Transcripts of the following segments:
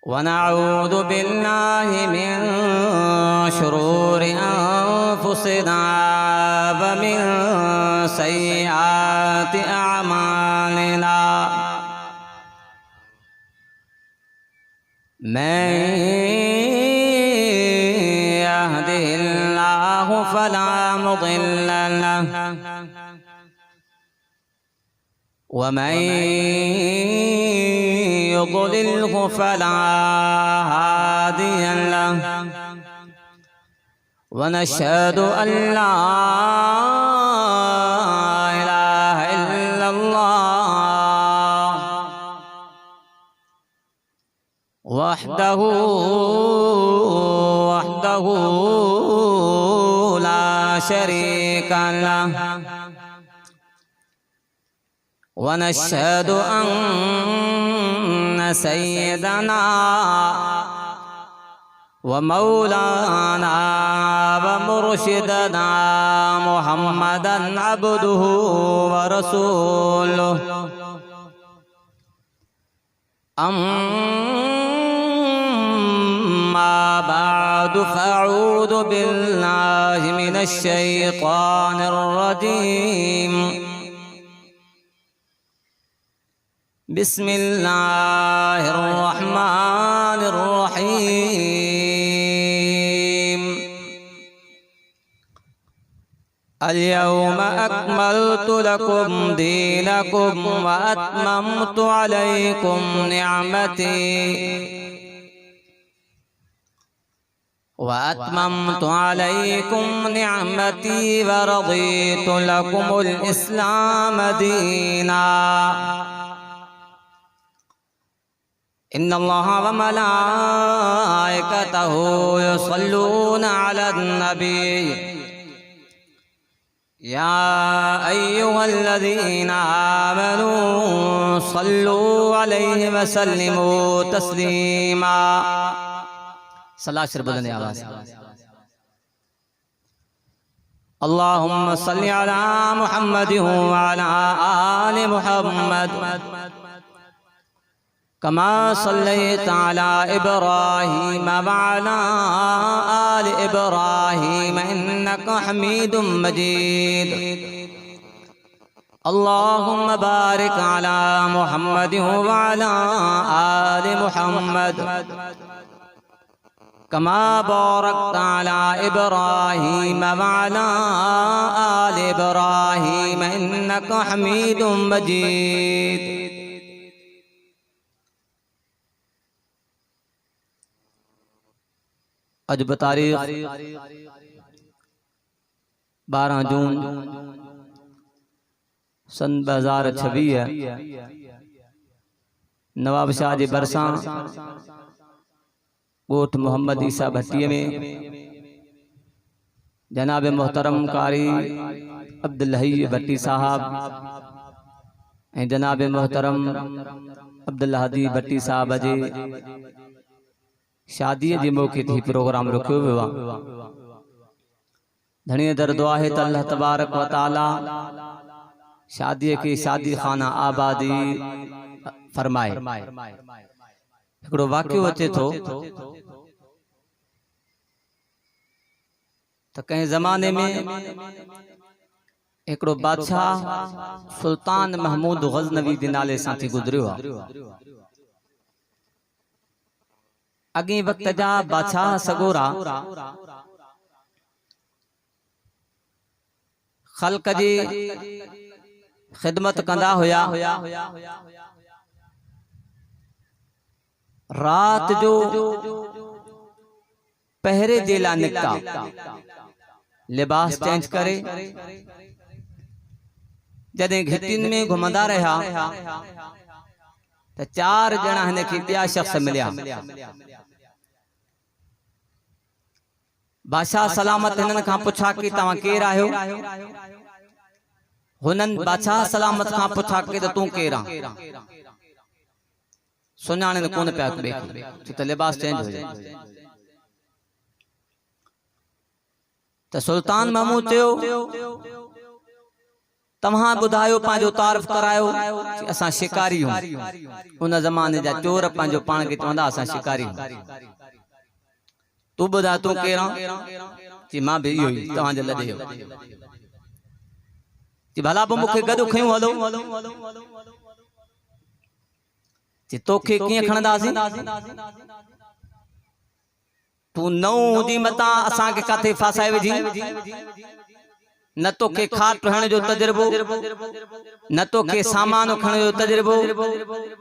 वनऊज़ु बिल्लाहि मिन शुरूरि अनफुसिना व मिन सय्यिआति अअमालिना मन यहदिहिल्लाहु फला मुदिल्ल लहु वमन युद्लिल्हु फला हादिय लहु वनशहदु अल्ला इलाहा इल्लल्लाह वहदहु ला शरीका लहु वनशहदु अन्न सय्यदना व मौलाना व मुर्शिदना मुहम्मदन अब्दुहु व रसूलुहु अम्मा बअदु फ़अऊज़ु बिल्लाहि मिनश शैतानिर रजीम बिस्मिल्लाहिर्रहमानिर्रहीम अल-यौम अकमलतु लकुम दीनकुम व अतममतु अलैकुम निअमती व रदीतु लकुमुल इस्लाम दीना इन्नल्लाह व मलाइकतहु युसल्लूना अलन नबी या अय्युहल्लज़ीना आमनू सल्लू अलैहि व सल्लिमू तस्लीमा। सलात शरीफ बोलने आवाज़। अल्लाहुम्मा सल्लि अला मुहम्मद व अला आलि मुहम्मद कमा सल्लैता अला इब्राहीम व अला आलि इब्राहीम इन्नका हमीदुम मजीद। अल्लाहुम्मा बारिक अला मुहम्मद व अला आलि मुहम्मद कमा बारकता अला इब्राहीम व अला आलि इब्राहीम इन्नका हमीदुम मजीद। आज तारीख 12 जून सन 2026 है। नवाब शाह जी बरसा गोठ मोहम्मद ईसा भट्टी में जनाब मोहतरम कारी अब्दुल हई भट्टी साहब जनाब मोहतरम अब्दुल हदी भट्टी साहब जे शादी जे मौके ते प्रोग्राम रखियो वियो आहे। धणी दर दुआ है त अल्लाह तबारक व तआला शादी के शादी खाना आबादी फरमाए। हिकिड़ो वाक़ियो अचे थो त कंहिं ज़माने में हिकिड़ो बादशाह सुल्तान महमूद गज़नवी जे नाले सां थी गुज़रियो आहे। अॻे वक़्त जा बादशाह सगोरा ख़ल्क़ जी ख़िदमत कंदा हुया। रात जो पहरे जे लाइ निकता, लिबास चेंज करे जॾहिं घिटियुनि में घुमंदा रहिया त 4 ॼणा हिन खे ॿिया शख़्स मिलिया। बादशाह सलामत हिननि खां पुछा कि तव्हां केरु आहियो? हुननि बादशाह सलामत खां पुछा कि तूं केरु आहीं? सुञाणे कोन पिया ॿिए खे त लिबास चेंज हो जाए। त सुल्तान महमूद चयो तव्हां ॿुधायो पंहिंजो तारीफ़ करायो असां शिकारी आहियूं। उन ज़माने जा चोर पंहिंजो पाण खे चवंदा असां शिकारी आहियूं। तूं ॿुधाए तूं केरु चई मां बि इहो ई तव्हांजे लॾे जो। चई भला पोइ मूंखे गॾु खयूं हलो। चई तोखे कीअं खणंदासीं? तूं नओं हुंदी मतां असांखे काथे फासाए विझी। न तोखे खाट हणण जो तजुर्बो, न तोखे सामान खणण जो तजुर्बो,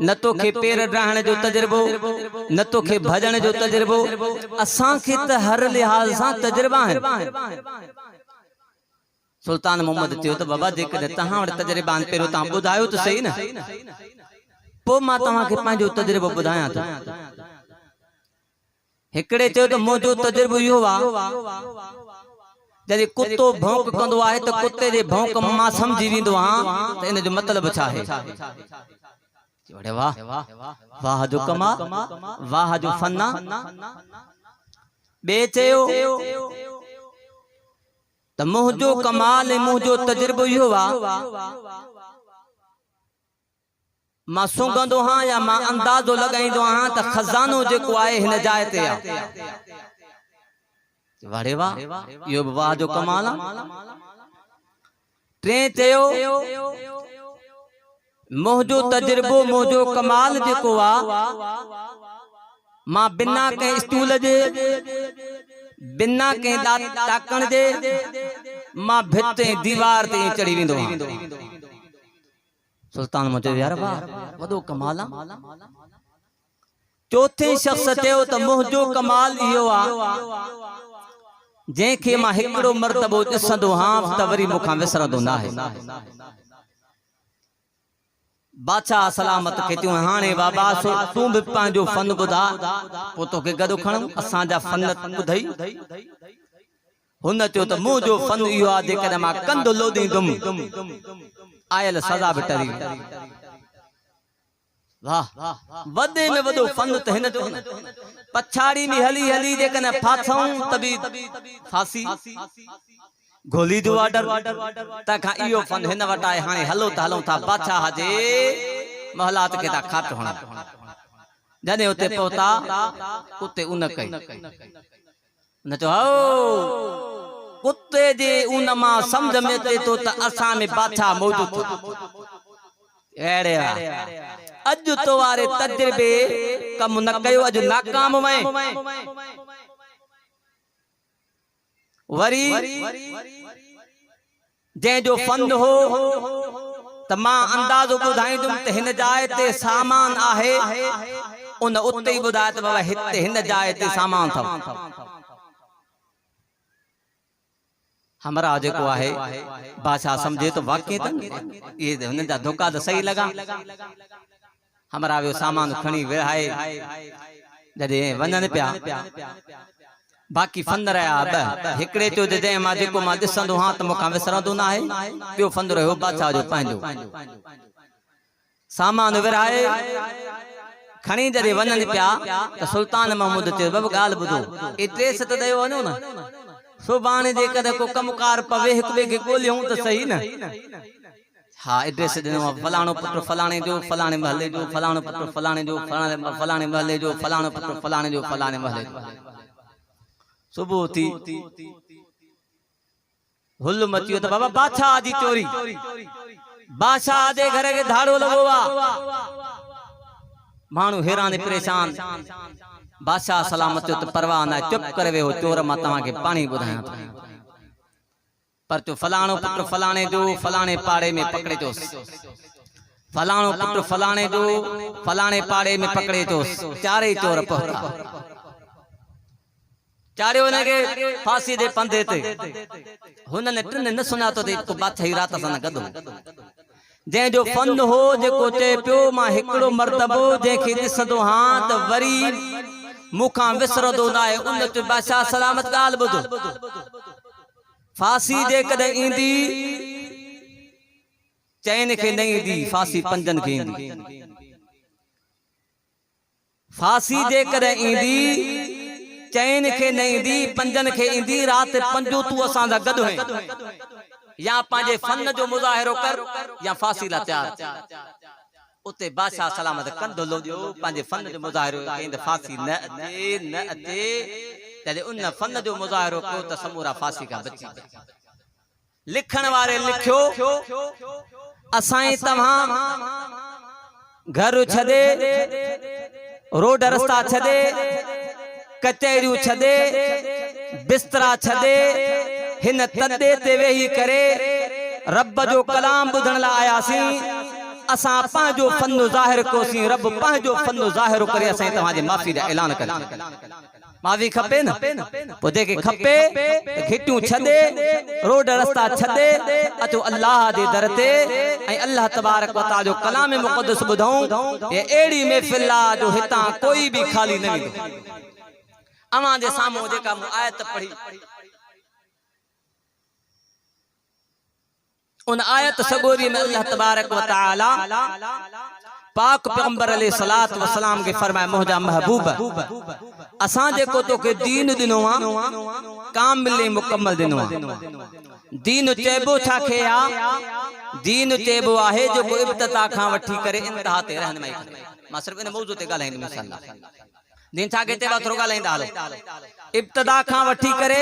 न तोखे पेर ड्राहण जो तजुर्बो, न तोखे भॼण जो तजुर्बो। असांखे त हर लिहाज़ सां तजुर्बा आहिनि। सुल्तान मोहम्मद चयो त बाबा जेकॾहिं तव्हां वटि तजुर्बा आहिनि पहिरियों तव्हां ॿुधायो त सही न, पोइ मां तव्हांखे पंहिंजो तजुर्बो ॿुधायां थो। हिकिड़े चयो त मुंहिंजो तजुर्बो इहो आहे जॾहिं कुत्तो भौंक कंदो आहे त कुत्ते जे भौंक मां समझी वेंदो आहियां त इन जो मतिलबु छा आहे। वाह वाह जो कमाल, वाह जो फन्ना। ॿिए चयो त मुंहिंजो कमाल ऐं मुंहिंजो तजुर्बो इहो आहे मां सुंघंदो आहियां या मां अंदाज़ो लॻाईंदो आहियां त खज़ानो जेको आहे हिन जाइ ते आहे। वाह वाह, इहो बि वाह जो कमाल आहे। टे चयो मुंहिंजो तजुर्बो मुंहिंजो कमाल जेको आहे मां बिना कंहिं स्टूल जे, बिना कंहिं ॾाकण जे मां भित ऐं दीवार ते चढ़ी वेंदो आहियां। सुल्तान मुंहिंजो यार वाह वॾो कमाल आहे। चौथे शख़्स चयो त मुंहिंजो कमाल इहो आहे जंहिंखे मां हिकिड़ो मर्तबो ॾिसंदो आहियां त वरी मूंखां विसरंदो न आहे। बादशाह सलामत खे चयूं हाणे बाबा तूं बि पंहिंजो फन ॿुधा पोइ तोखे गॾु खणूं असांजा फन ॿुधई। हुन चयो त मुंहिंजो फन इहो आहे जेकॾहिं मां कंधु लोॾींदुमि आयल सज़ा बि टरी। वाह वॾे में वॾो फन त हिन जो। पछाड़ी में हली हली जेकॾहिं फाथऊं त बि फांसी गोली जो ऑर्डर तंहिंखां इहो फन हिन वटि आहे। हाणे हलो त हलूं था बादशाह जे महलात खे था खाट हणूं। जॾहिं उते पहुता उते उन कई न चयो हो कुत्ते जे उन मां सम्झ में अचे थो त असां में बादशाह मौजूदु अहिड़े अॼु तो वारे तजुर्बे कम न कयो, अॼु नाकाम वए। वरी जंहिंजो फन हो त मां अंदाज़ो ॿुधाईंदुमि त हिन जाइ ते सामान आहे, उन उते ई ॿुधाए त बाबा हिते हिन जाइ ते सामान अथव। हमरा जेको आहे बादशाह समझे तो वाकई त ये हुन जा धोखा त सही लॻा। हमरा वो सामान खणी विहाए जॾहिं वञनि पिया बाक़ी फंद रहिया ॿ। हिकिड़े चयो जंहिं मां जेको मां ॾिसंदो आहियां त मूंखां विसरंदो न आहे। ॿियो फंद रहियो बादशाह जो पंहिंजो। सामान विराए खणी जॾहिं वञनि पिया त सुल्तान महमूद चयो बाबा ॻाल्हि ॿुधो एड्रेस त ॾेयो वञो न, सुभाणे जेकॾहिं को कमकार पवे हिक ॿिए खे ॻोल्हियूं त सही न। हाँ एड्रेस ॾिनो फलाणो पुट फलाणे जो फलाणे महले जो, फलाणो पुट फलाणे जो फलाणे महले जो, फलाणो पुट फलाणे जो फलाणे महले जो। सुबुह थी हुल मचियो त बाबा बादशाह जी चोरी, बादशाह जे घर खे धाड़ो लॻो आहे। माण्हू हैरान परेशान। बादशाह सलामत त परवाह न, चुप करे वेहो चोर मां तव्हांखे पाणी ॿुधायां थो। पर चो फलाणो पुट फलाणे जो फलाणे पाड़े में पकड़े चोसि, फलाणो पुट फलाणे जो फलाणे पाड़े में पकड़े चोसि। चारे चोर पहुता, चारियो हुनखे फांसी जे पंधे ते। हुनने टिन न सुञातो त हिकु बादशाही रात सां न गॾु जंहिंजो फन हो जेको चए पियो मां हिकिड़ो मर्तबो जंहिंखे ॾिसंदो हां त वरी मूंखां विसरंदो न आहे। उन ते बादशाह सलामत ॻाल्हि ॿुधो फांसी जेकॾहिं ईंदी चइनि खे न ईंदी, फांसी पंजनि खे ईंदी। फांसी जेकॾहिं ईंदी चइनि खे न ईंदी पंजनि खे ईंदी। राति पंजो तूं असां सां गॾु है। या पांजे फन जो मुजाहिरो कर या फांसी ला तैयार उते बादशाह सलामत कंदो लोडियो पांजे फन जो मुजाहिरो कहीं फांसी न अते तदे उन फन जो मुजाहिरो को त समूरा फांसी का बची लिखण वारे लिखियो असाई तव्हां घर छदे रोड रास्ता छदे कचहरियूं छदे बिस्तरा छदे हिन तदे ते वेही करे रब जो कलाम बुधण ला आयासी असा पांजो फन ज़ाहिर कोसी रब पांजो फन ज़ाहिर करे असाई तव्हांजे माफ़ी दा ऐलान करे माफ़ी खपे न पोइ के खपे घिटियूं छदे रोड रास्ता छदे अचो अल्लाह दे दर ते ऐं अल्लाह तबारक व तआला जो कलाम मुक़द्दस बुधऊं ये एड़ी महफिल आ जो हितां कोई भी खाली न वेंदो अवां जे साम्हूं जेका आयत पढ़ी उन आयत सगोरी में अल्लाह तबारक व तआला पाक पैगंबर अलैहिस्सलात व सलाम के फरमाए मोहजा महबूब असा जेको तो के दीन दिनो आ कामिल मुकम्मल दिनो आ दीन चेबो छा खे आ दीन चेबो आहे जो को इब्तिदा खां वठी करे इंतहा ते रहनुमाई करे मां सिर्फ इन मौजू ते गालाइन इंशाअल्लाह दीन छा के ते थोरो गालाइंदा हलो इब्तिदा खां वठी करे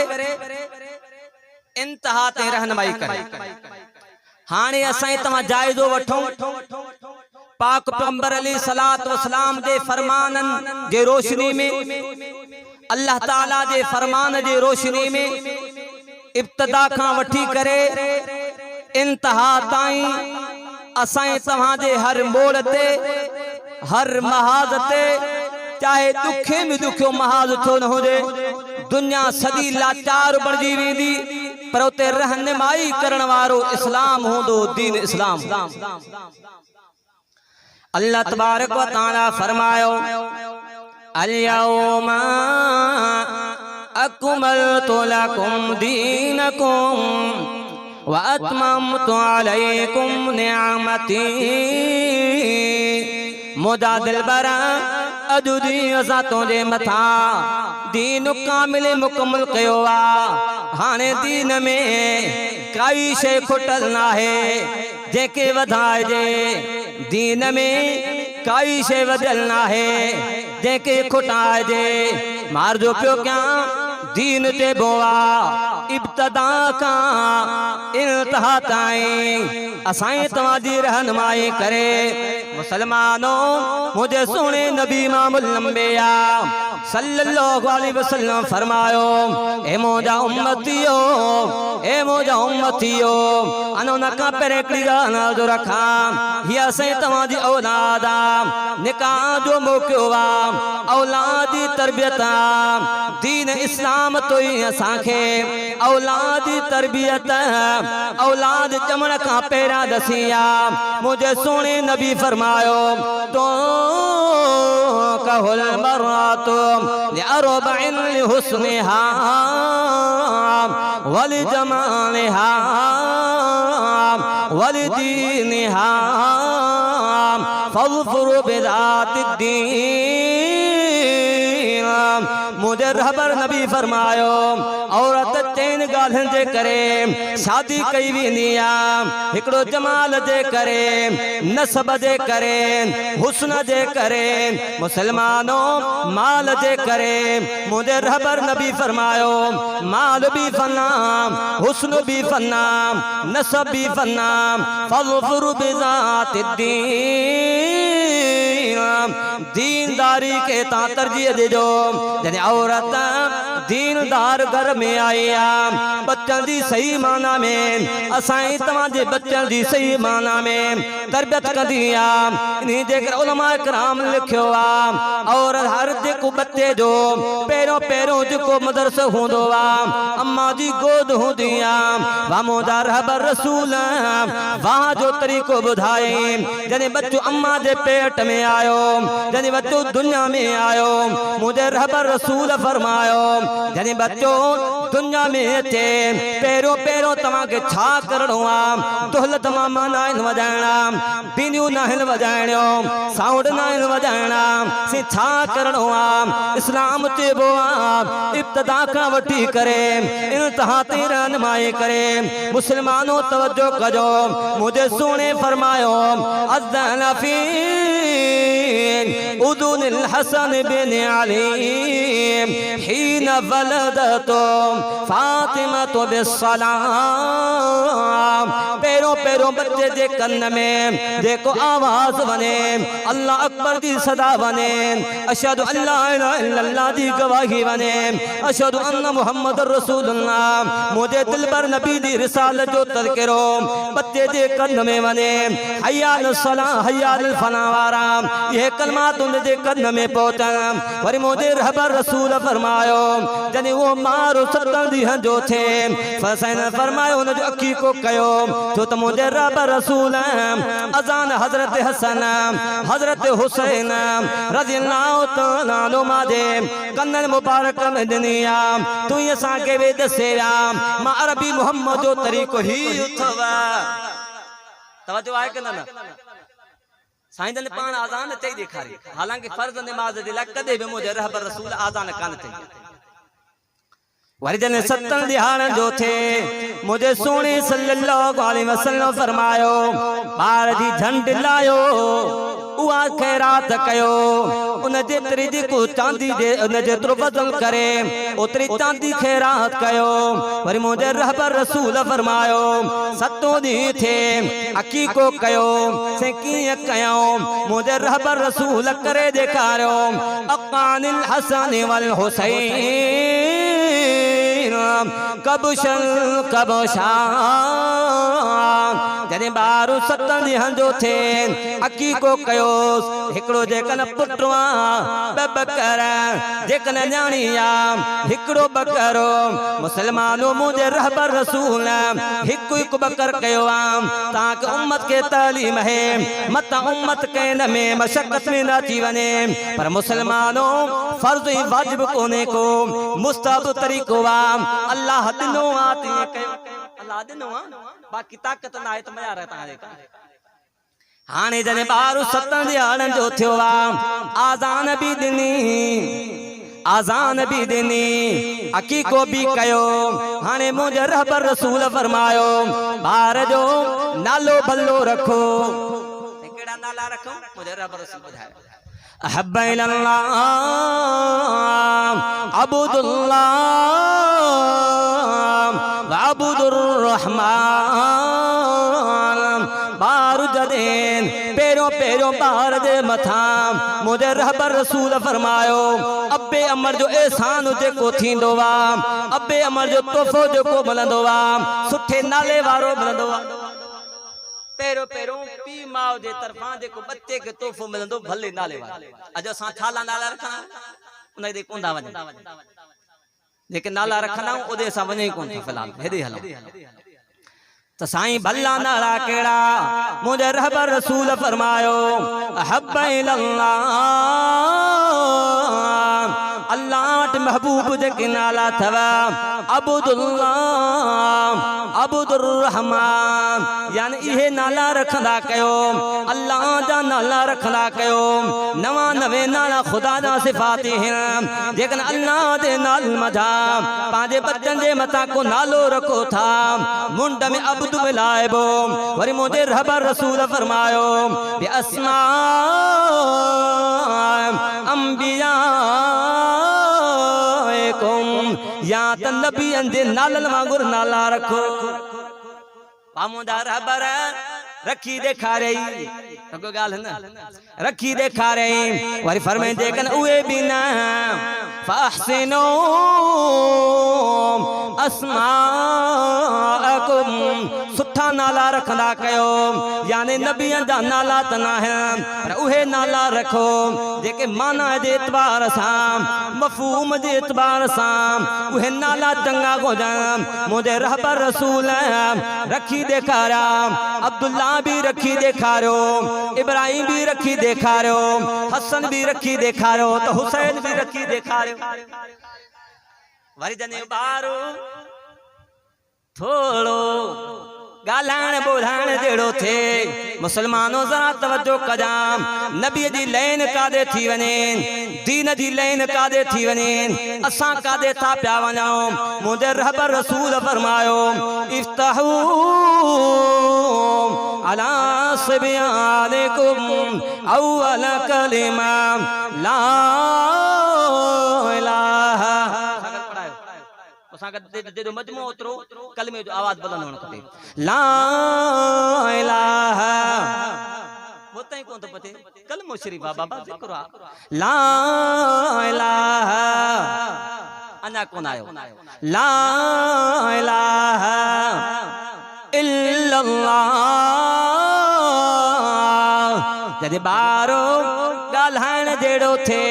इंतहा ते रहनुमाई करे हाने असाई तमा जायजो वठो पाक पैगंबर अलैहिस्सलात व सलाम दे फरमानन जे रोशनी में अल्लाह ताला जे फरमान जे रोशनी में इब्तिदा खां वठी करे इंतहा ताईं असाई तव्हां जे हर मोड़ ते हर महाज ते चाहे दुखे में दुखियो महाज छो न हुजे दुनिया सदी लाचार बणजी वेंदी पर उते रहनुमाई करण वारो इस्लाम होंदो दीन इस्लाम अल्लाह तबारक व तआला फरमायो अल-यौमा अकमलतु लकुम दीनकुम व अतममतु अलैकुम निअमती मोदा दिलबरा अजुदी असा तुझे मथा दीन कामिल मुकम्मल कयो आ हाने दीन में काई शे खुटल ना है जेके वधाइजे दीन में काई शे वदल ना है जेके खुटाइजे मार जो पियो क्या दीन ते बोआ इब्तिदा का इंतहा ताईं असाई तवाजी रहनुमाई करे मुसलमानों मुझे सुने नबी इमामुल अंबिया सल्लल्लाहु अलैहि वसल्लम फरमायो ए मोजा उम्मतियो अनो नका पेरे क्रियाना जो रखा हिया से तवाजी औलादा निकाह जो मोकियोवा औलादी तरबियत दीन इस्लाम तो ही असांखे औलादी तरबियत औलाद जमण का पेरा दसिया मुझे सोने नबी फरमायो तो कहल मरातो लिअरबइन लिहुस्निहा वलिजमालिहा वलिदीनिहा फज़फर बिज़ातिद्दीन मुझे रहबर नबी फरमायो औरत तीन गाल्हन जे करे शादी कई वेंदी आ हिकड़ो जमाल जे करे नसब जे करे हुस्न जे करे मुसलमानों माल जे करे मुझे रहबर नबी फरमायो माल भी फना हुस्न भी फना नसब भी फना फज़फर बिज़ातिद्दीन दीनदारी के ता तरजीह देजो जने औरत दीनदार घर में आया बच्चन दी सही माना में असाई तवाजे बच्चन दी सही माना में तरबियत कदिया इन्हीं जेकर उलमा कराम लिखियो आ और हर जेको बच्चे जो पेरों पेरों जेको मदरसा होंदो आ अम्मा जी गोद होंदी आ वामोदा रहबर रसूल वहां जो तरीको बुधाए जने बच्चो अम्मा जे पेट में आयो जने बच्चो दुनिया में आयो मुझे रहबर रसूल फरमायो जने बच्चो दुनिया में थे पेरो पेरो तमा के छा करणो आ तोहल तमा नाइन वजाइणा बिनियो नाइन वजाइणो साउंड नाइन वजाइणा से छा करणो आ इस्लाम चेबो आ इब्तिदा का वठी करे इंतहा ते रहनुमाई करे मुसलमानों तवज्जो कजो मुझे सोने फरमायो अज़्ज़न फी उदुनिल हसन बिन अली हीन वलदतो फातिमा तो बिस्सलाम पेरो पेरो बच्चे जे कन्न में देखो आवाज बने अल्लाह अकबर दी सदा बने अशहदु अल्ला इलाहा इल्लल्लाह दी गवाही बने अशहदु अन्ना मुहम्मदुर रसूलुल्लाह मुझे दिल पर नबी दी रिसालत जो तज़किरो बच्चे जे कन्न में बने हय्या अलस सलाह हय्या अल फलाह वारा ये कलमात उनके कन्न में पहुंचा वरी मुझे रहबर रसूल फरमायो जने वो मारो 70 दी जो थे फसैन फरमायो उन जो अखी को कयो तो तो मुझे रहबर रसूल अजान हजरत हसन हजरत हुसैन रज़ियल्लाहु तआला अन्हु मादे कन्न मुबारक में दुनिया तू ये साके वेद से मां अरबी मोहम्मद जो तरीको ही उठवा तवज्जो आहे के ना साईं ने पान आजान ते दिखारी हालांकि फर्ज नमाज दिला कदे भी मुझे रहबर रसूल आजान कान थे वरिजन 70 दिहाड़ जो थे मुझे सोने सल्लल्लाहु अलैहि वसल्लम फरमायो बार जी झंड लायो उआ खैरात कयो उन जेतरी जी को चांदी दे उन जेतरो बदल करे उतरी चांदी खैरात कयो वरी मुझे रहबर रसूल फरमायो 7 दी थे अकी को कयो से की कयो मुझे रहबर रसूल करे दिखारो अकानिल हसन वल हुसैन कबशन कबशा जने बारू 70 ॾींहं जो थे अकी को कयो हिकड़ो जेकन पुटवा बकर जेकन न्याणिया हिकड़ो बकरो मुसलमानो मुझे रहबर रसूल हिकु हिकु बकर कयो ताकि उम्मत के तालीम है मत उम्मत के न में मशक्कत में न थी वने पर मुसलमानो फर्ज ही वाजिब कोने को मुस्तहब तरीको अल्लाह दिनो आती है कयो अल्लाह दिनो बाकी ताकत ना है तो मैं आ रहता है हाने जने बारू 70 दिहाड़न जो थियो आजान भी दिनी अकी को भी कयो हाने मुझे रहबर रसूल फरमायो बार जो नालो भलो रखो केड़ा नाला रखो मुझे रहबर रसूल बुझायो अहब्ब इल्लाह अब्दुल्लाह व अब्दुर रहमान बार जदेन पेरो पेरो बार दे मथा मुझे रहबर रसूल फरमायो अब्बे अमर जो एहसान जेको थींदो वा अब्बे अमर जो तोहफो जेको मिलंदो वा सुठे नाले वारो मिलंदो वा पेरो पेरो पी माओ जे तरफा जेको बच्चे के तोहफो मिलंदो भले नाले वारो अज असां थाला नाला रखना उन दे कोंदा वने जेके नाला रखना ओदे सा वने कोन फिलहाल हेदे हलो तो साईं भला नाला केड़ा मुझे रहबर रसूल फरमायो अहब्ब इल्लाह अल्लाह महबूब जेके नाला थवा अब्दुल्लाह अब्दुर रहमान यानी इहे नाला रखंदा कयो अल्लाह जा नाला रखंदा कयो नवा नवे नाला खुदा जा सिफात हैं जेकन अल्लाह दे नाल मजा पांजे बच्चन जे मता को नालो रखो था मुंड में अब्दु मिलाएबो वरी मुझे रहबर रसूल फरमायो बि अस्मा अंबिया या त नबी अंदे नालल वांगुर नाला रखो पामुदा रहबर रखी दिखारे को गाल है ना रखी दिखारे वरी फरमाए जेकन उए भी ना फहसिनो अस्माअकुम सुठा सुठा नाला रखंदा कयो यानी नबियन जा नाला त ना आहिनि पर उहे नाला रखो जेके माना जे एतबार सां मफ़हूम जे एतबार सां उहे नाला चंगा हुजनि मुंहिंजे रहबर रसूल रखी ॾेखारिया अब्दुल्ला भी रखी ॾेखारियो इब्राहिम भी रखी ॾेखारियो हसन भी रखी ॾेखारियो तो हुसैन भी रखी ॾेखारियो वरी जने ॿारो थोड़ो गालान ॿुधाइण जहिड़ो थे मुसलमानो जरा तवज्जो कजाम नबी जी लैन कादे थी वने दीन जी लैन कादे थी वने असां कादे था पिया वञूं मुंहिंजे रहबर रसूल फरमायो इफ्ताहू अला सिब्यानिकुम अव्वल कलिमा ला इलाहा जो मजमू उतरो कलमे जो आवाज बुलंद होना खपे ला इलाहा होता ही कौन तो पते कलमो शरीफ बाबा जिक्र ला इलाहा अना कौन आयो ला इलाहा इल्लल्लाह जदे बारो गाल्हाइण जेड़ो थे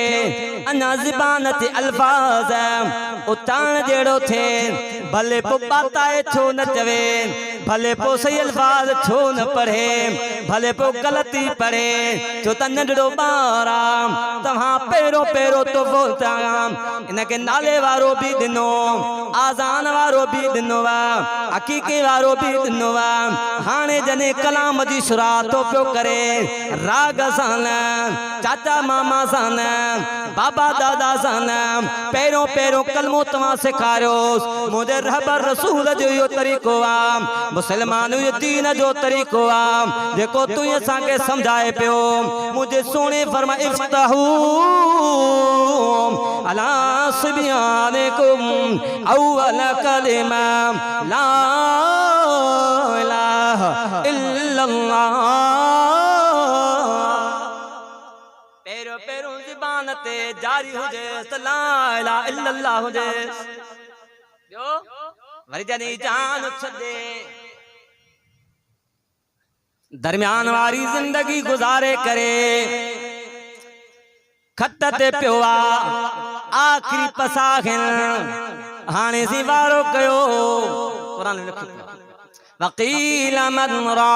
अना ज़बान ते अल्फाज उतान जेड़ो थे भले पो पाताए छो न चवे भले पो सही अल्फाज छो न पढ़े भले पो गलती पढ़े छो त नंढड़ो ॿारा तव्हां पहिरों पहिरों तो बोलता इनके नाले वारो भी दिनो आज़ान वारो भी दिनो हकीके वारो भी दिनो हाणे जने कलाम जी शुरातो पियो करे राग सान चाचा मामा सान बाबा दादा सान पहिरों पहिरों कलमो तव्हां सेखारियो मुंहिंजे रहबर रसूल जो इहो तरीक़ो आहे मुसलमान जो दीन जो तरीक़ो आहे जेको तू असांखे सम्झाए पियो मुंहिंजे सोणे फरमा इफ्ताहू अला सिब्यानिकुम अव्वल कलिमा ला इलाहा इल्लल्लाह पेरो पेरो ज़बान ते जारी हुजे ला इलाहा इल्लल्लाह हुजे जो वरी जने जान छदे दरमियान वारी जिंदगी गुजारे करे खत ते पियो आखिरी पसाखिन हाणे सी वारो कयो कुरान में लिखियो वकील मन राक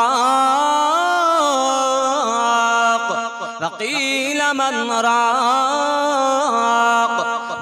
वकील मन राक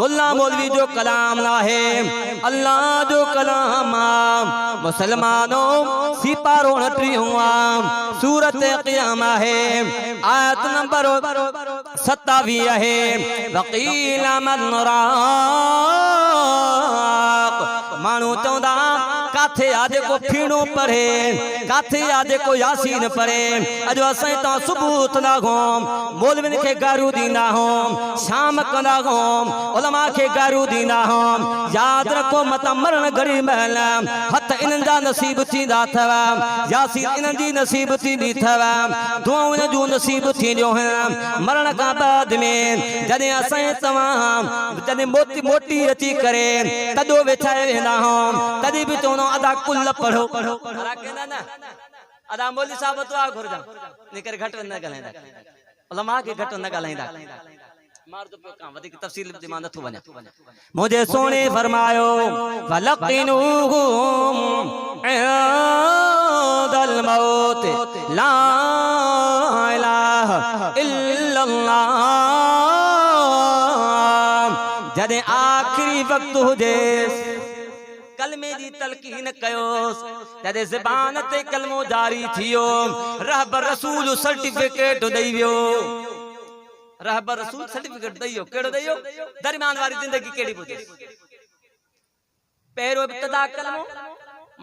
मुल्ला मौलवी जो कलाम ना है अल्लाह जो कलाम मुसलमानों सिपारो नटरी हुआ सूरत क़ियामा है आयत नंबर 27 है वकील मन राक मानू चौंदा काथे आज को फीणो पढ़े काथे आज को यासीन पढ़े अजो असां ता सुबूत ना हो मौलविन के गारू दीना हो शाम कंदा हो उलमा के गारू दीना हो याद रखो मत मरण घड़ी महल हथ इनन जा नसीब थींदा थव यासीन इनन जी नसीब थींदी थव दुआऊं इन जो नसीब थींदियो है मरण का बाद में जने असां तमाम जने मोती मोटी अची करे तदो वेछाए वेंदा हो तदी भी तो अदा कुल पढ़ो अदा कहंदा ना अदा मौलवी साहब दुआ घुरजा निकर घट न गलाइंदा उलमा के घट न गलाइंदा मार तो पे काम वधिक तफसील दिमाग नथो वञा मुझे सोने फरमायो वलक़िनूहुम इंदल मौत ला इलाहा इल्लल्लाह जदे आखिरी वक्त हुजे कलमे जी तलकीन कयो जदे ज़बान ते कलमो जारी थियो रहबर रसूल सर्टिफिकेट दई वियो रहबर रसूल सर्टिफिकेट दईयो केड़ो दईयो दरमियान वाली जिंदगी केड़ी बुझे पहिरो इब्तिदा कलमो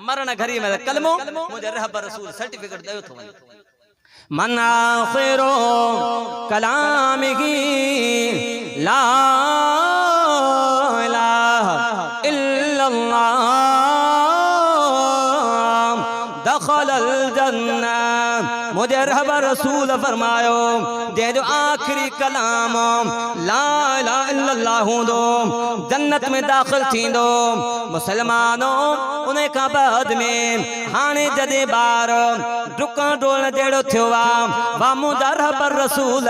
मरण घरी में कलमो मुझे रहबर रसूल सर्टिफिकेट दयो थो मन आखिरो कलामिही ला इलाहा इल्लल्लाह दखल अल जन्नह मुझे रहबर रसूल फरमायो जो आखिरी कलाम ला इलाहा इल्लल्लाह हूंदो जन्नत में दाखिल थींदो। मुसलमानो उन खां बाद में हाणे जॾहिं ॿार डुकण डोलण जहिड़ो थियो आहे वा मुंहिंजा रहबर रसूल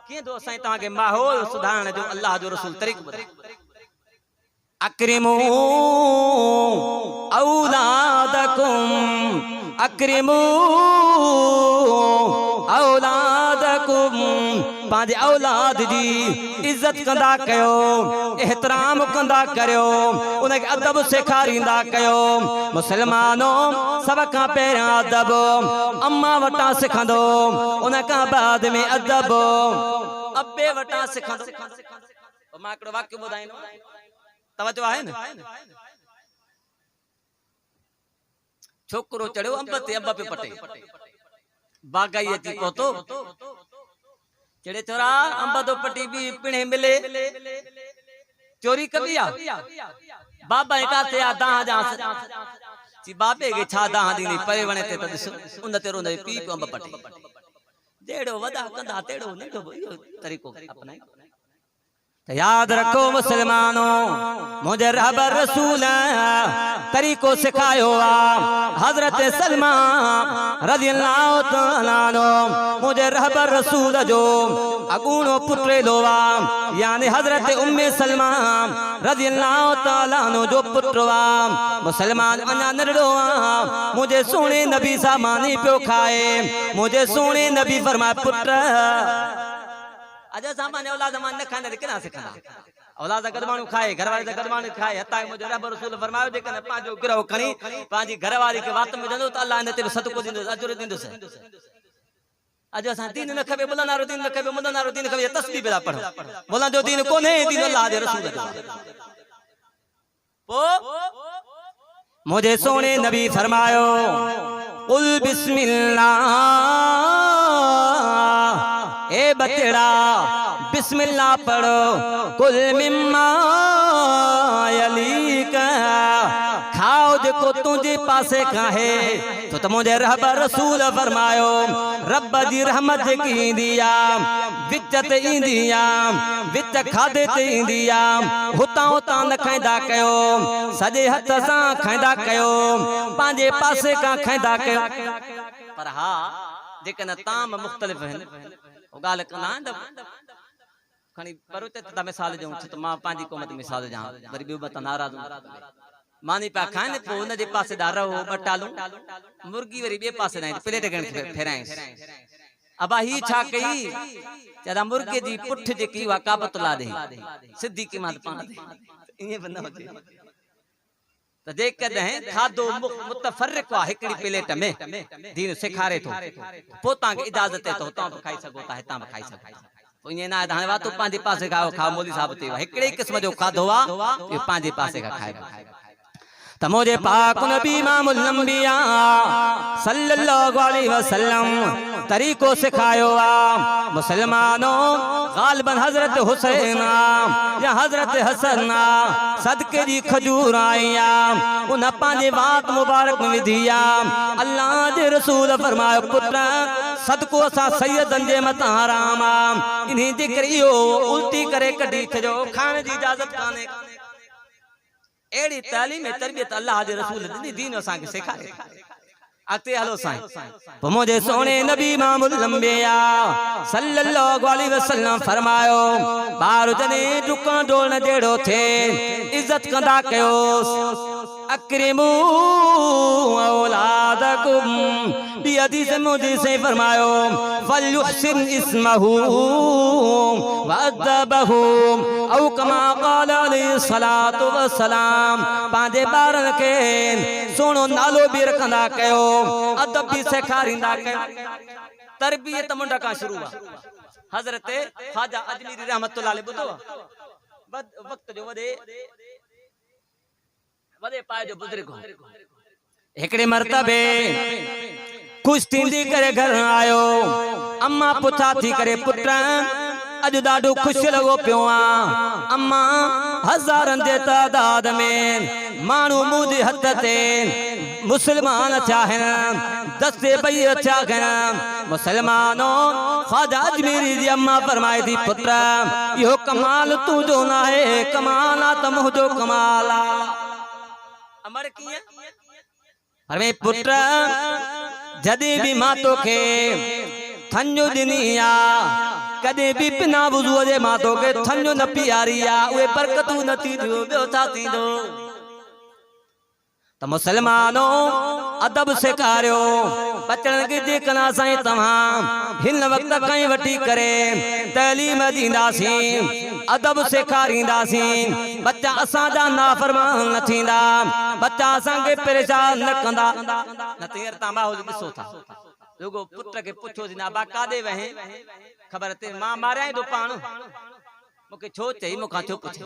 कीअं थो असां तव्हांखे माहौल सुधारण जो अल्लाह जो रसूल तरीक़ो ॿुधाए। अक्रिमू औलादकुम अक्रिमू औलादकुम पंहिंजे औलाद जी इज्जत कंदा कयो एहतराम कंदा करियो उनखे अदब सेखारींदा कयो। मुसलमानो सभ खां पहिरियां अदब अम्मा वटां सिखंदो उन खां बाद में अदब अब्बे वटां सिखंदो। मां हिकिड़ो वाक्य ॿुधाईंदो तवजो आहे न। छोकरो चढ़ियो अंब ते अंब पे पटे बागाई अची पहुतो चढ़े चोरा अंब तो पटी भी पिणे मिले चोरी कबी आ बाबा काथे आ दाह जा ची बाबे के छा दाह दीनी परे वणे ते त उन ते रोंदे पी अंब पटे जेड़ो वदा कंदा तेड़ो नेड़ो इहो तरीको अपनाई। याद रखो मुसलमानों मुझे रहबर रसूल तरीको सिखायो हजरत सलमान रज़ी अल्लाह तआला अन्हु मुझे रहबर रसूल जो अगूणो पुत्र लोवा यानी हजरत उम्मे सलमान रज़ी अल्लाह तआला अन्हु जो पुत्र मुसलमान अना नरड़ो मुझे सोने नबी सा मानी पियो खाए मुझे सोने नबी फरमाए पुत्र अजा सामान्य औलाद मान न खाने केना सिखना औलाद गदमाणू खाए घरवाली गदमाणू खाए हता मुझे रब रसूल फरमायो जे कने पांजो गिरह खणी पांजी घरवाली के वात में जंदो त अल्लाह ने ते सदको दिंदो अजर दिंदो से अज असा दीन न खबे बुलनारो दीन न खबे मुलनारो दीन खबे तस्बीह बेला पढ़ो बोला जो दीन कोने दीन अल्लाह दे रसूल पो मुझे सोने नबी फरमायो कुल बिस्मिल्लाह ए बतेड़ा बिस्मिल्लाह पढ़ो कुल मिम्मा यलीका खाओ जेको तुझे पासे काहे तो मुझे रहबर रसूल फरमायो रब जी रहमत की दिया विच ते इंदिया विच खादे ते इंदिया हुता हुता न खाइंदा कयो सजे हथ सां खाइंदा कयो पांजे पासे का खाइंदा कयो पर हा जेकन ताम मुख्तलिफ हैं गाल कना खणी पर ते त मिसाल जो त मां पांजी कोमत मिसाल जा वरी बियो बत नाराज मानी पा खाने तो उन जे पासे दा रहो बटालू मुर्गी वरी बे पासे नहीं प्लेट गण फेराइस अबा ही छा कई जदा मुर्गे जी पुठ जे की वा काबत ला दे सिद्धी की मात पा दे इने बंदा होजे त जे कदे खादो मुतफरक वा एकड़ी प्लेट में दीन सिखारे तो पोता के इजाजत है तो ता खाई सको ता हिता खाई सको तो इने ना हाने वा तो पांजे पासे खाओ खा मौली साहब ते एकड़ी किस्म जो खादो वा ये पांजे पासे का खाएगा त मुझे पाक नबी इमामुल अंबिया सल्लल्लाहु अलैहि वसल्लम तरीको सिखायो मुसलमानों गालिबन हजरत हुसैन या हजरत हसन सदके जी खजूर आया उन पांजे वात मुबारक में विधिया अल्लाह जे रसूल फरमायो पुत्र सदको असा सैयदन जे मत हराम इन्हीं जे करियो उल्टी करे कढी खजो खाने जी इजाजत काने एड़ी तालीम तरबियत अल्लाह दे रसूल दी दीन असा के सिखाए आते हलो साईं मुझे सोने नबी इमामुल अंबिया सल्लल्लाहु अलैहि वसल्लम फरमायो बार जने डुकण डोलण जेड़ो थे इज्जत कंदा कयो अक्रिमू औलादकुम बी हदीस मुझे से फरमायो फलयुहसिन इस्महु वअदबहु औ कमा क़ाल अलैहि सलातु वस्सलाम पांजे बारन के सोनो नालो भी रखंदा कयो अदब भी सेखारींदा कयो तरबियत मुंडा का शुरू हजरत ख्वाजा अजमीरी रहमतुल्लाह अलैहि बुधो वक्त जो वदे वदे पाए जो बुजुर्ग एकड़े मर्तबे खुश थींदी करे घर आयो अम्मा पुछा थी करे पुत्र अज ॾाढो खुश लगो पियो अम्मा हज़ारन जे तादाद में मानू मुझे हथ ते मुसलमान चाहन दस्ते भई चाहन मुसलमानों ख्वाजा अजमेरी जी अम्मा फरमाई थी पुत्र यो कमाल तू जो ना है कमाला तम जो कमाला अमर किए अरे पुत्र जदी भी मातो के थन्यो दिनिया कदे भी बिना वुजू जे मातो के थन्यो न पियारिया वे बरकतू न थी दो बयो था थी दो तो मुसलमानों अदब सेखारियो बचन के देखना साईं तमाम हिन वक्त कई वटी करे तालीम दींदासी अदब सेखारींदासी बच्चा असा जा नाफरमान न थींदा बच्चा असा के परेशान न कंदा न तेर तांबा हो दिसो था लोगो पुत्र के पुछो जी ना बा कादे वहे खबर ते मां मारे दो पाण मुके छो चई मुका छो पुछे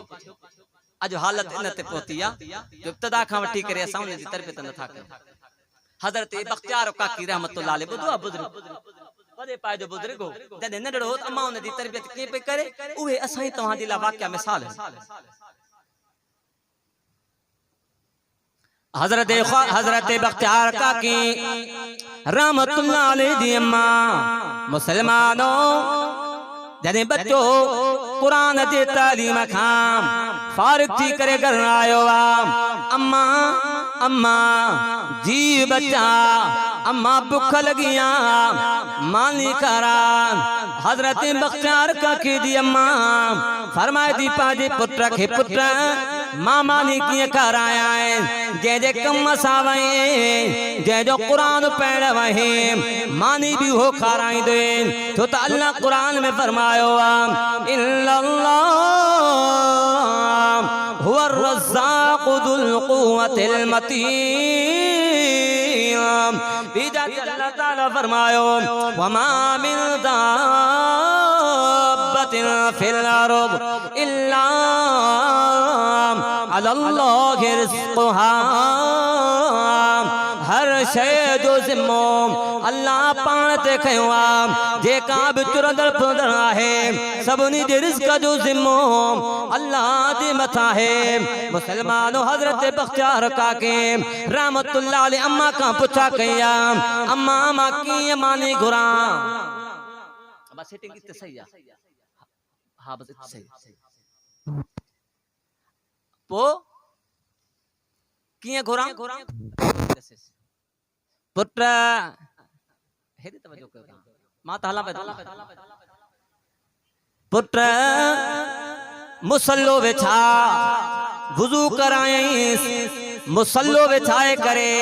अज हालत इन ते पहुतिया जो इब्तिदा खां वठी करे असां उन जी तरबियत न था कर हजरत बख्तियार काकी रहमतुल्लाह अलैह बुधो बुजुर्ग वदे पाए जो बुजुर्ग हो जदे नडड़ो हो अम्मा उन जी तरबियत के पे करे उहे असां ही तवां जी ला वाकया मिसाल है हजरत बख्तियार काकी रहमतुल्लाह अलैह दी अम्मा मुसलमानों जदे बच्चो कुरान जे तालीम खां फारिग थी करे घर आयो अम्मा अम्मा जी बच्चा अम्मा भूख लगिया मानी करा हजरत बख्तियार काकी दी अम्मा फरमाए दी पाजे पुत्र के पुत्र मामा ने किए कराया है जे जे कम सावे जे जो कुरान पढ़ वहे मानी भी हो खराई दे तो अल्लाह कुरान में फरमायो इल्लल्लाह हुवर रज़्ज़ाक़ दुल क़ुव्वतिल मतीन बिदा अल्लाह ताला फरमायो वमा मिन दाब्बतिन फिल अर्द इल्ला अल्लाह रिज़्क़ुहा हर शय जो जिम्मो अल्लाह पाण ते खयो जेका भी तुरंदड़ फुरंदड़ आहे सभनी जे रिज़्क़ जो जिम्मो अल्लाह जे मथा है मुसलमानों हजरत बख्तियार काके रहमतुल्लाह अलैह अम्मा का पूछा कया अम्मा मां की मानी घुरा बस सेटिंग इतने सही है हां बस इतने सही पो किए घुरा पुत्र हेदी तवज्जो कर मां ताला पे पुत्र मुसल्लो बिछा वुजू कराएं मुसल्लो बिछाए करे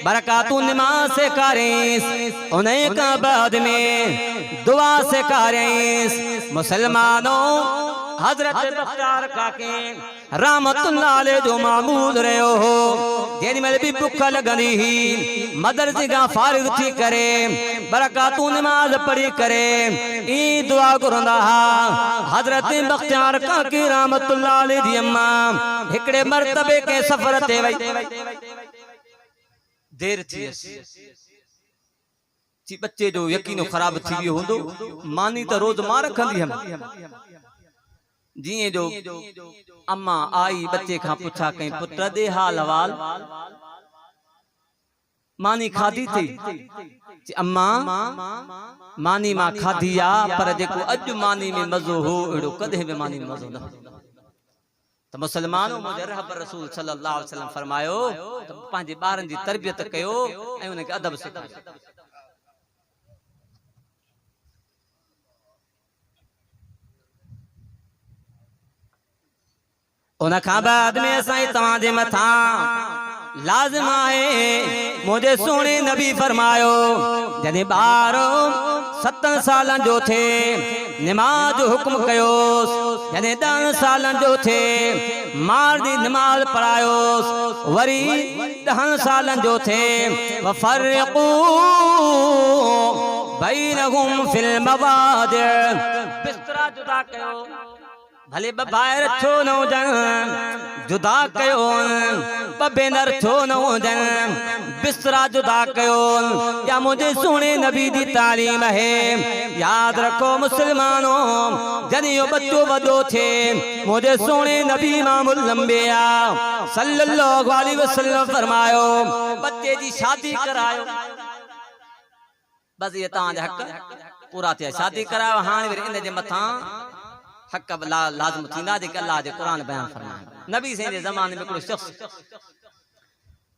बरकातू नमाज से करें उन्हें का बाद में दुआ से करें मुसलमानों हजरत बख्तियार काके रहमतुल्लाह अलैह जो मामूद रहे हो जेनी में भी भूख लगनी ही मदरसे का फारिग थी करे बरकातू नमाज पढ़ी करे ई दुआ करंदा हजरत बख्तियार काके रहमतुल्लाह अलैह दी अम्मा एकड़े मर्तबे के सफर ते वई देर थी ची बच्चे जो यकीनो खराब थी वियो हुंदो मानी तो रोज मां रखंदी हम जी जो अम्मा आई बच्चे का पूछा कहीं पुत्र दे हाल हवाल मानी खाधी थी अम्मा मानी मां खाधी आ पर जेको अज मानी में मजो हो एड़ो कदे में मानी में मजो न तो मुसलमानों मुझे रहबर रसूल सल्लल्लाहु अलैहि वसल्लम फरमायो तो पांजे बारन जी तरबियत कयो ए उन के अदब से उन खां बाद में असाई तवां जे मथा लाजिम आए मुझे सोने नबी फरमायो जने बारो 7 सालन जो थे नमाज हुक्म कयो जने 10 सालन जो थे मार दी नमाज पढ़ायो वरी 10 सालन जो थे वफरकू बैनहुम फिल मवाद बिस्तरा जुदा कयो भले बाहर छो न हुजन जुदा कयो भेनर छो न हुजन बिस्तरा जुदा कयो या मुझे सोने नबी दी तालीम है। याद रखो मुसलमानों जॾहिं यो बच्चो वॾो थिए मुझे सोने नबी इमामुल अंबिया सल्लल्लाहु अलैहि वसल्लम फरमायो बच्चे जी शादी करायो। बस ये तव्हांजा हक़ पूरा थिया शादी करायो। हाणे वरी इन जे मथां हक़ लाज़िम थींदा जेके अल्लाह जे क़ुरान बयान फरमाए। नबी साईं जे ज़माने में हिकिड़ो शख़्स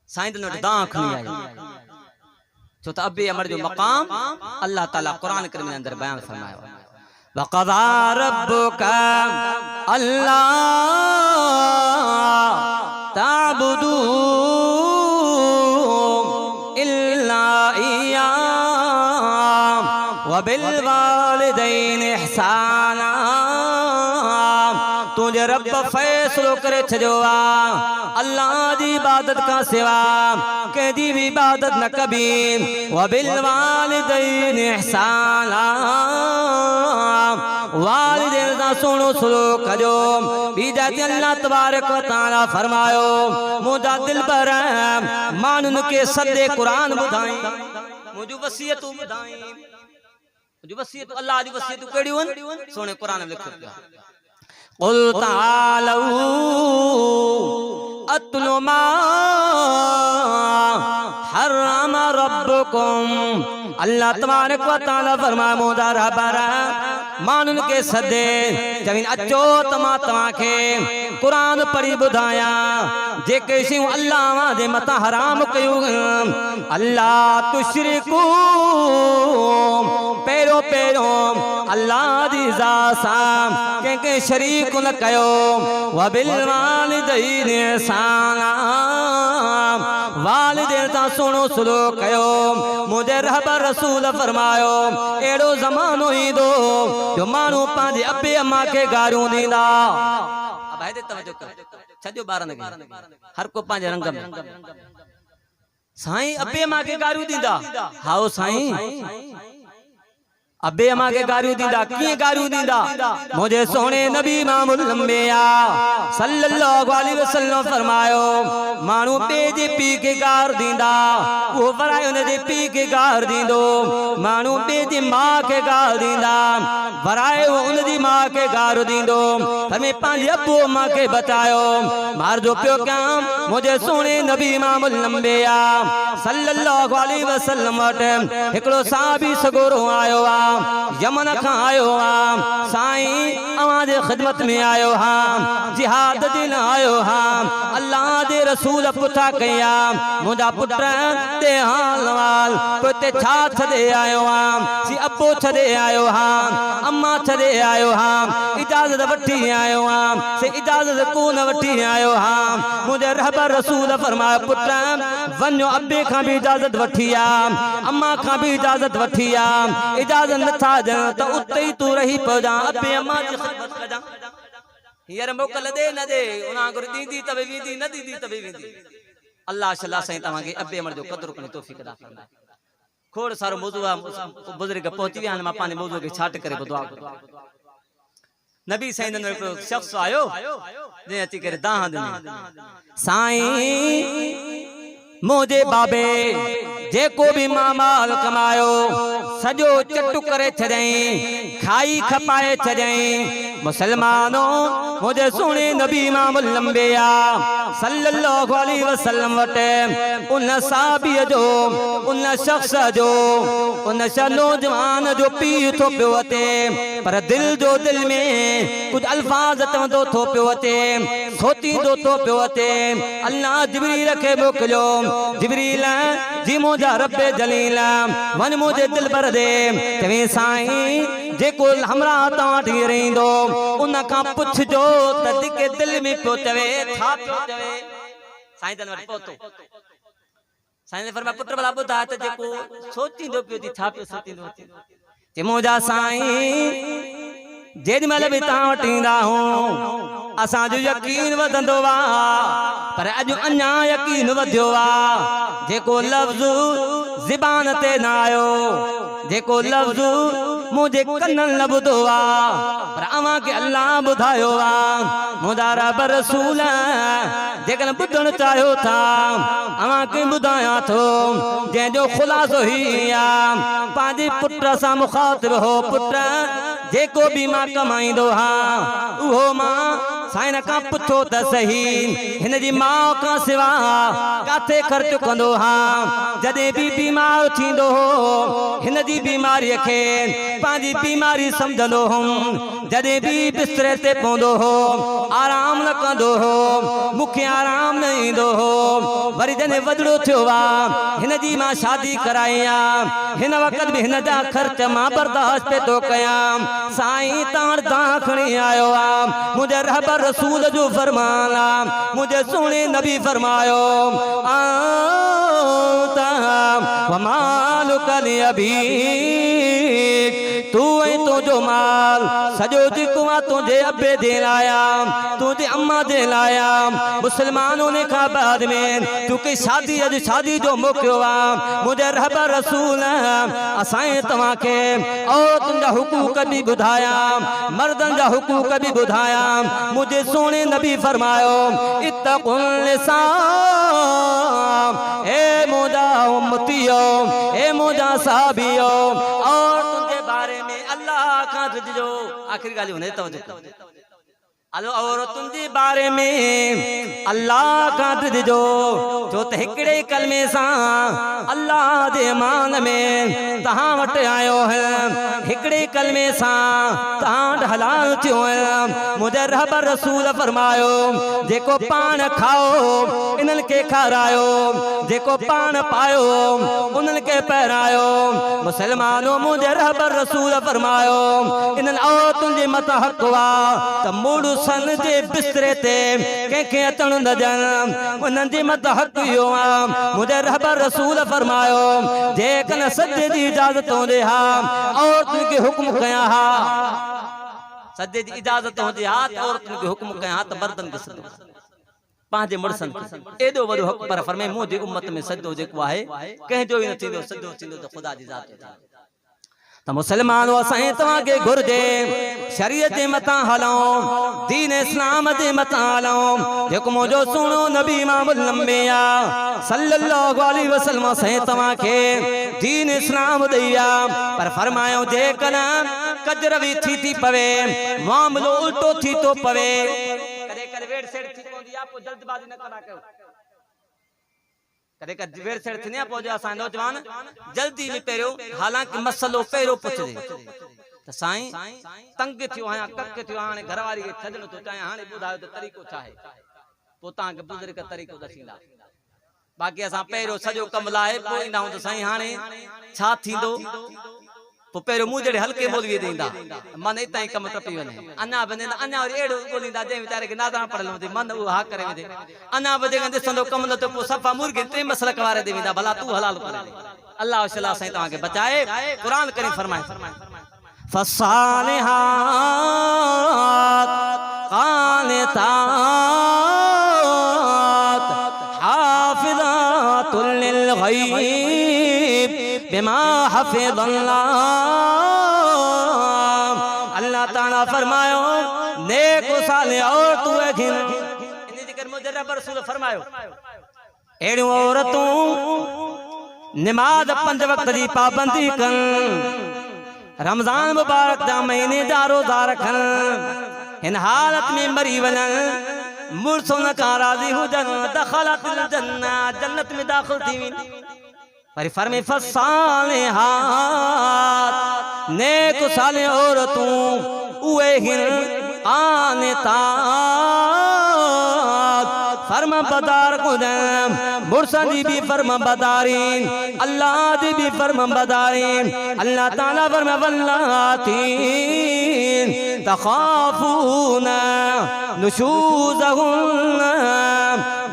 साईं जन वटि दां खणी आयो छो त अबे अमर जो मक़ाम अल्लाह ताला क़ुरान करीम जे अंदर बयान फरमायो वक़ज़ा रब्बुका अल्ला ताबुदू इल्ला इय्या व बिल वालिदैन इहसाना। तुझे रब फैसलो करे छो अल्लाह की इबादत का सिवा कंहिंजी भी इबादत न कबी व बिल वालिदैन इहसाना वालिदैन सा सोनो सलूक कजो। बीजा ते अल्लाह तबारक व तआला फरमायो मुझा दिल पर मानुन के सदे कुरान बुधाई मुझू वसीयत बुधाई मुझू वसीयत अल्लाह जी वसीयत केड़ियूं सोने कुरान में लिखो पिया कुल तालू अत्लु मा हर्रम रब्बुकुम। अल्लाह तबारक व तआला फरमाए मुझा रबर मानुन के सदे जमीन अचो तमा तव्हांखे कुरान पढ़ी बुधाया जेके शयूं अल्लाह जे मथा हराम कयूं अल्लाह तुशरिकू पहिरियों पहिरियों अल्लाह जी ज़ात सां कंहिंखे शरीक न कयो व बिल वालिदैन इहसाना वालिदैन सां सुहिणो सलूक कयो। मुंहिंजे रहबर रसूल फरमायो अहिड़ो ज़मानो ईंदो जो माण्हू पंहिंजे अबे अम्मा खे गारियूं ॾींदा। छॾियो ॿारनि खे हर को पंहिंजे रंग में साईं अबे अम्मा खे गारियूं ॾींदा हाओ साईं अबे अम्मा के गारियूं दींदा किए गारियूं दींदा मुझे सोने नबी इमामुल अंबिया सल्लल्लाहु अलैहि वसल्लम फरमायो मानू पे जे पी के गार दींदा वो वराए उन जे पी के गार दींदो मानू पे जे मां के गार दींदा वराए उन जी मां के गार दींदो हमें पांच अबू अम्मा के बतायो मार जो पियो क्या मुझे सोने नबी इमामुल अंबिया सल्लल्लाहु अलैहि वसल्लम वटि हिकिड़ो साहबी सगोरो आयो आ यमन खां आयो हा साईं अवां खिदमत में आयो हा जिहाद दिन आयो हा अल्लाह दे रसूल पुछा कया मुंहिंजा पुट ते हाल वाल ते छा छॾे आयो हा सी अबो छॾे आयो हा अम्मा छॾे आयो हा इजाज़त वठी आयो हा से इजाज़त कोन वठी आयो हा मुंहिंजे रहबर रसूल फरमायो पुट वञो अबे खां भी इजाज़त वठी आ अम्मा खां भी इजाज़त वठी आ इजाज़त नथा ॾियनि त उते ई तू रही पहुजा अबे अम्मा जी ख़िदमत कजा हींअर मोकल दे न दे उना गुर दीदी तबे वेंदी न दीदी तबे वेंदी अल्लाह शल्लाह साईं तव्हांखे अबे अमर जो क़दर करने तौफीक अता फरमाए। खोड़ सारो मौजू बुजुर्ग पहुची विया मां पंहिंजे मौजू खे छाट करे दुआ नबी साईं ने हिकिड़ो शख्स आयो जंहिं अची करे दाह ॾिनी साईं मुझे बाबे जेको भी माल कमायो सजो चट्टू करे छॾई खाई खपाए छॾई मुसलमानों मुझे सुने नबी इमामुल अंबिया सल्लल्लाहु अलैहि वसल्लम वटे उन साहबी जो उन शख्स जो उन नौजवान जो पी थो पियो अचे पर दिल जो दिल में कुछ अल्फाज चवंदो थो पियो अचे सोचींदो थो पियो अचे अल्लाह जिब्रील खे मोकिलियो जिब्रील जी मुझा रब्बे जलील वन मुझे दिल पर दे चवे साईं जेको हमरा तव्हां वटि रहंदो उन खां पुछजो त के दिल में पियो चवे छा पियो चवे साईं जन वटि पहुतो साईं ने फरमाया पुत्र भला ॿुधा त जेको सोचींदो पियो थी छा पियो सोचींदो जे मुझा साईं जेॾी महिल बि तव्हां वटि ईंदा आहियूं असांजो यकीन वधंदो आहे पर अॼु अञा यकीन वधियो आहे जेको लफ़्ज़ ज़बान ते न आयो जेको लफ़्ज़ मुझे कन्नन न ॿुधो आ पर अवां के अल्लाह ॿुधायो आ मुंहिंजा रब रसूल जेकॾहिं ॿुधणु चाहियो था अवां खे ॿुधायां थो जंहिंजो ख़ुलासो ही आ पंहिंजे पुट सां मुखातिब हो पुट जेको भी मां कमाईंदो हा उहो मां साईं खां पुछो त सही हिन जी माउ खां सिवा काथे ख़र्च कंदो हा जॾहिं भी बीमार थींदो हो हिन जी बीमारीअ खे पंहिंजी बीमारी सम्झंदो हुउमि जॾहिं भी बिस्तरे ते पवंदो हो आराम न कंदो हो मूंखे आराम न ईंदो हो वरी जॾहिं वॾड़ो थियो आहे हिन जी मां शादी कराई आहे हिन वक़्त भी हिन जा ख़र्च मां बर्दाश्त पे थो कयां साईं ताण तां खणी आयो आहे मुंहिंजे रहबर रसूल जो फरमान आहे मुंहिंजे सोने नबी फरमायो तू ऐं तुंहिंजो माल सॼो जेको आहे तुंहिंजे अबे जे लाइ तुंहिंजे अम्मा जे लाइ मुस्लमानों ने खां बाद में तोखे शादी अॼु शादी जो मौक़ो आहे मुंहिंजे रहबर रसूल असां तव्हांखे औरतुनि जा हुकूक भी ॿुधाया मर्दनि जा हुकूक भी ॿुधाया मुझे सोने नबी फरमायो इत्तक़ुन निसा ए मोजा उम्मतियो ए मोजा साहबियो और तुझे बारे में अल्लाह का रजो आखिरी गाली होने तवज्जो अलो और तुझे बारे में अल्लाह का रजो जो त हिकड़े कलमे सा अल्लाह दे मान में तहां वट आयो है हिकड़े कलमे सा तहां हलाल थियो है मुझे रहबर रसूल फरमायो जेको पान खाओ इन्हनि के खारायो जेको पान पायो उन्हनि के पहरायो मुसलमानों मुझे रहबर रसूल फरमायो इन्हनि औरतुनि जे मथां हक़ वा त मुड़ु सन जे बिस्तरे ते कंहिंखे अचण न ॾियनि उन्हनि जे मथां हक़ इहो आहे मुंहिंजे रहबर रसूल फरमायो जेकॾहिं सजे जी इजाज़त हूंदी हा औरतुनि खे हुक्म कया हा सजे जी इजाज़त हूंदी हा त औरतुनि खे हुक्म कया हा त मर्दनि खे सदो पंहिंजे मुड़सनि एॾो वॾो हक़ पर फरमाए मुंहिंजी उम्मत में सजदो जेको आहे कंहिंजो ई न थींदो सजदो थींदो त ख़ुदा जी ज़ात त मुसलमानो असां तव्हांखे घुर्जे शरीयत जे मथां हलऊं दीन इस्लाम जे मथां हलऊं जेको मुंहिंजो सुहिणो नबी इमामुल अंबिया सल्लल्लाहु अलैहि वसल्लम असां तव्हांखे दीन इस्लाम ॾेई आहे पर फरमायो जेकॾहिं कजरवी थी पवे मामलो उल्टो थी थो पवे कॾहिं कॾहिं वेड़ सेड़ थी पवंदी आहे पोइ जल्दबाज़ी न करा कयो कदे कदे वेर सेड़ थने पो जो असा नौजवान जल्दी में पेरो हालांकि मसलो पेरो पुछदे त साईं तंग थियो आया कक थियो हाने घरवारी के छडणो तो चाहे हाने बुधायो तो तरीको छा है पो ता के बुजुर्ग का तरीको दसींदा बाकी असा पेरो सजो कम लाए पो इंदा तो साईं हाने छा थींदो पो पेरो मुंह जड़े हल्के बोलवी देंदा मन इता ही कम टपी वने अन्ना बने अन्ना और एड़ो बोलिंदा जे बेचारे के नादा पड़लो दे मन वो हा करे दे अन्ना बजे गंदे संदो कम न तो पो सफा मुर्गे ते मसला कवारे देविंदा भला तू हलाल करे अल्लाह वशला सही ता के बचाए कुरान करीम फरमाए फसालिहात कानितात हाफिजातुल लिल गैब बिमा हफिज़ल्लाह अल्लाह ताला फरमायो नेक साले और तू घिन इन जिक्र मुझे रब रसूल फरमायो एड़ियों औरतूं नमाज 5 वक्त की पाबंदी कन रमजान मुबारक जा महीने जा रोजा रखन इन हालत में मरी वनन मुर्सों का राजी हुजन दखलतुल जन्नह जन्नत में दाखिल थी पर फरमे फसालिहात नेक साले औरतूं उए हिन कानितात फर्मा बदार को मुर्सन जी भी फर्मा बदारीन अल्लाह जी भी फर्मा बदारीन अल्लाह ताला फर्मा वल्लातीन तखाफूना नुशूज़हुन्ना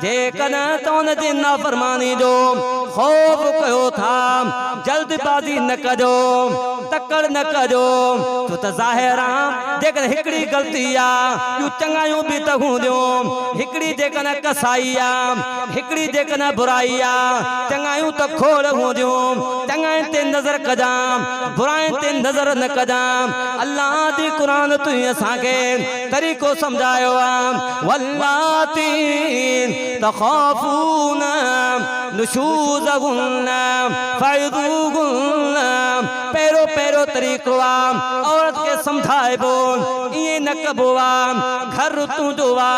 जेकन तो उन जी नाफरमानी जो खौफ कयो था जल्दबाजी न कजो तकड़ न कजो तो त ज़ाहिर आ जेकन हिकड़ी गलती आ यू चंगायूं भी त हूंदियूं हिकड़ी जेकन कसाई आ हिकड़ी जेकन बुराई आ चंगायूं त खोड़ हूंदियूं चंगाई ते नजर कजाम बुराई ते नजर न कजाम अल्लाह दी कुरान तू असांखे तरीक़ो समझायो आ वल्लाती तखाफून नुशूज़हुन्न फ़इज़ूहुन्न पेरो पेरो तरीक़ो आ औरत के समझाइबो ये न कबो आ घर तू जो आ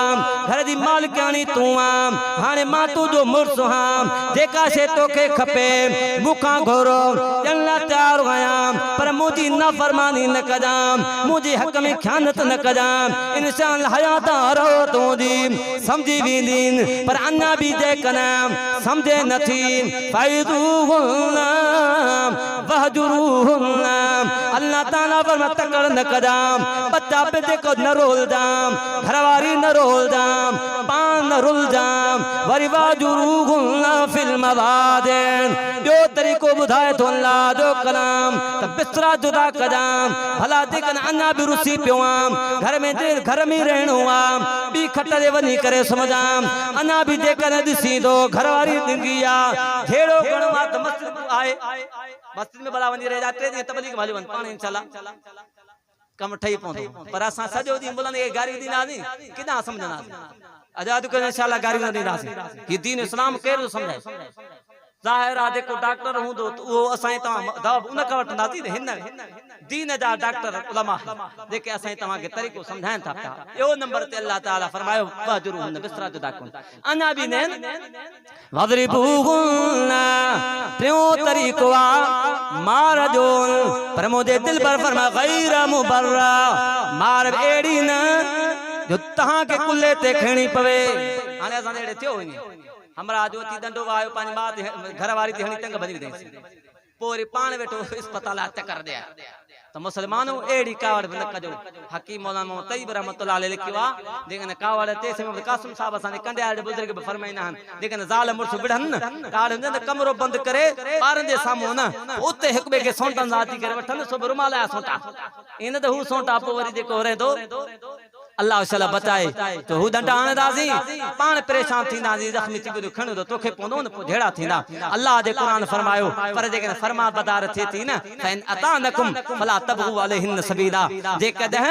घर दी मालिकानी तू आ हाणे मां तू जो मुर्स हां जेका शे तोखे खपे मुखां घोरो ॼण तैयार आहियां पर मुंहिंजी नाफरमानी न कजाम मुंहिंजे हक़ में ख़यानत न कजाम इंसान हयात रहो तूंदी समझी वेंदी पर अञा भी जेकन समझे नथी फ़इज़ूहुन्न वहजुरूहुन्न अल्लाह ताला पर तकड़ न कजाम बच्चा पे देखो न रोल जाम घरवारी न रोल जाम पान न रुल जाम वरी वहजुरूहुन्न फिल मवाजिन जो तरीको बुधाए तो अल्लाह जो कलाम त बिस्तरा जुदा कजाम भला देखन अन्ना भी रुसी पियोम घर में रहणो आम बी खट दे वनी करे समझाम अन्ना भी देखन दिसी दो घरवारी दिंगिया घेड़ो गणो आ त मस्जिद आए मस्जिद में बड़ा वनी रह जाते दी तबलीग वाली वन पानी इंशाल्लाह कम ठई पौंदो पर असा सजो दी बुलंद के गारी दीना नी किदा समझना आजाद कर इंशाल्लाह गारी न दीनासी कि दीन इस्लाम केर समझाए ज़ाहिर आ देखो डॉक्टर हूंदो वो असां दवा उन का वठंदासीं हिन दीन जा डॉक्टर उलमा जेके असां तव्हांखे तरीक़ो समझाइनि था पिया यो नंबर ते अल्लाह ताला फरमायो वहजुरूहुन्न बिस्तरा जुदा कन अना भी ने वज़रिबूहुन्न प्रियो तरीक़ो आ मार जो पर मुझे दिल पर फरमा गैर मुबर्रा मार एड़ी न जो तहां के कुल्ले ते खणी पवे हाने असां एड़े थियो हमरा जो ती दंडो वायो पानी बात घर वाली ती हणी तंग बनी दे पोरी पान वेठो अस्पताल चक्कर दे तो मुसलमानो एड़ी कावड़ न कजो हकीम मौलाना मोहम्मद तैयब रहमतुल्लाह अलैहि लिखवा देखन कावड़ ते से कासिम साहब असन कंडियाल बुजुर्ग be फरमाइना हन देखन जाल मुर्स बिढ़न काड़ न कमरो बंद करे बारन दे सामो न उते एक बे के सोंटन जाती करे वठन सब रुमाल आ सोंटा इन तो हु सोंटा पो वरी देखो रे दो अल्लाह शला बचाए तो हु दंडा आणदासी पान परेशान थींदासी जख्मी थी को खणो तो तोखे पोंदो न पो ढेड़ा थींदा अल्लाह दे कुरान फरमायो पर जेकन फरमा बदार थे थी न फइन अतानकुम फला तबगु अलैहिन सबीला जे कदह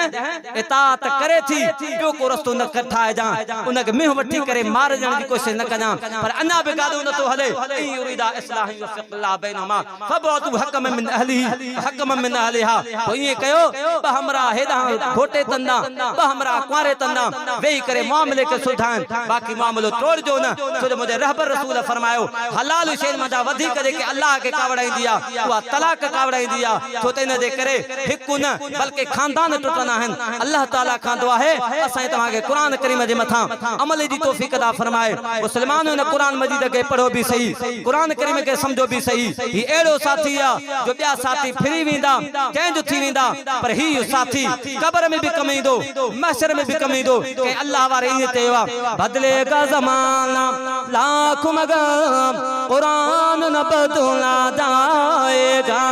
इताअत करे थी जो को रस्तो न कठाए जा उन के मिह वठी करे मार जण की कोशिश न कजा पर अना बे गादो न तो हले इन युरिदा इस्लाह युफिल्लाह बैनहुमा फबतु हकम मिन अहली हकम मिन अहलिहा तो ये कयो ब हमरा हेदा घोटे तंदा ब हमरा कुआरे तन्ना वेही करे मामले के सुधान बाकी मामलो तोड़ जो न तो मुझे रहबर रसूल फरमायो हलाल शै मजा वधी करे के अल्लाह के कावड़ाई दिया वा तलाक कावड़ाई दिया तो तेन दे करे हिकु न बल्कि खानदान टुटना है अल्लाह ताला का दुआ है असा तवा के कुरान करीम जे मथा अमल जी तौफीक अदा फरमाए मुसलमानों ने कुरान मजीद के पढ़ो भी सही कुरान करीम के समझो भी सही ही एड़ो साथी आ जो बिया साथी फ्री विंदा चेंज थी विंदा पर ही साथी कब्र में भी कमीदो महशर में भी कमी दो कि अल्लाह वारे ये तेवा बदलेगा ज़माना लाख मगर कुरान न बदला जाएगा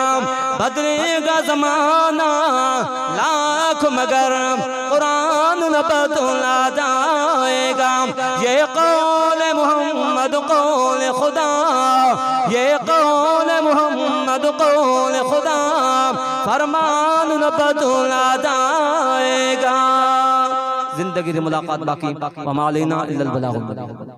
बदलेगा ज़माना लाख मगर कुरान न बदला जाएगा ये कौल मोहम्मद कौल खुदा ये कौल मोहम्मद कौल खुदा फरमान न बदला जाएगा जिंदगी मुलाकात बाकी वमा अलैना इल्लल बलाग।